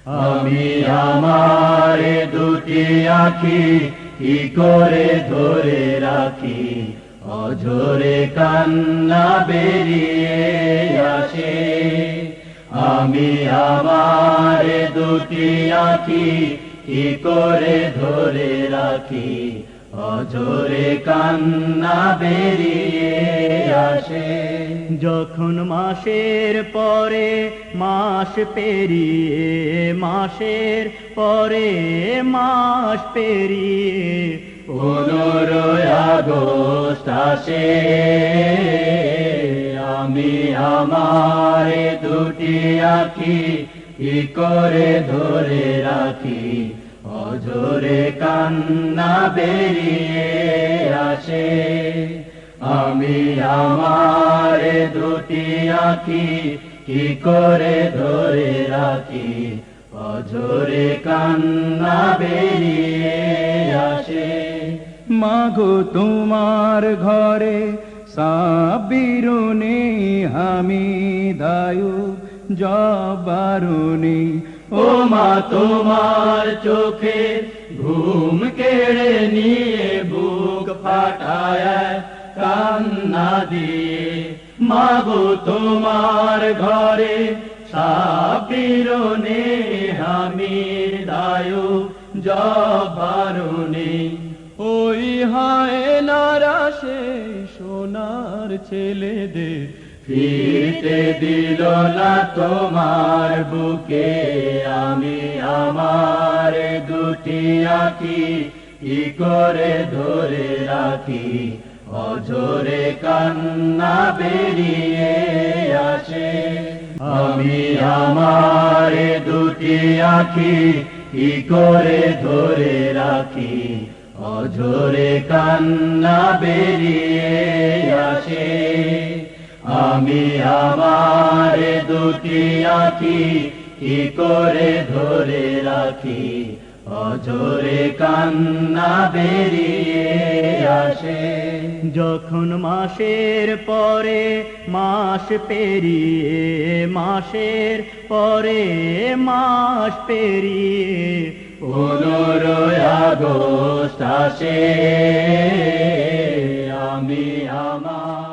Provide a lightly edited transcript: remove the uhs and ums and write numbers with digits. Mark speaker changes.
Speaker 1: আমি আমার দুটি আঁখি কি করে ধরে রাখি, অঝরে কান্না বেরিয়ে আসে। আমি আমার দুটি আঁখি কি করে ধরে রাখি, অঝরে কান্না বেরিয়ে আসে।
Speaker 2: যখন মাসের পরে মাস পেরিয়ে, মাসের পরে মাস পেরিয়ে
Speaker 1: 15 আগস্ট আসে, আমি আমার দুটি আঁখি কি করে ধরে রাখি, অঝরে কান্না বেরিয়ে আসে। আমি আমার দুটি আঁখি কি করে ধরে রাখি, অঝরে কান্না বেরিয়ে আসে।
Speaker 2: মাগো তোমার ঘরে সাবিরুনি হামিদায়ু জবারুনি।
Speaker 1: ও মা তোমার চোখে ঘুম কেড়ে নিয়ে বুক ফাটায় কান্না দিয়ে, মাগো তোমার ঘরে সাবিরুনি হামিদায়ু জবারুনি।
Speaker 2: ওই হায় নারা সেই সোনার ছেলেদের
Speaker 1: ফিরতে দিল না তোমার বুকে, আমি আমার দুটি আঁখি কি করে ধরে রাখি, অঝরে কান্না বেরিয়ে আসে। আমি আমার দুটি আঁখি কি করে ধরে রাখি, অঝরে কান্না বেরিয়ে আসে। আমি আমার দুটি আঁখি কি করে ধরে রাখি, অঝরে কান্না বেরিয়ে আসে।
Speaker 2: যখন মাসের পরে মাস পেরিয়ে, মাসের পরে মাস পেরিয়ে
Speaker 1: 15 আগস্ট আসে, আমি আমার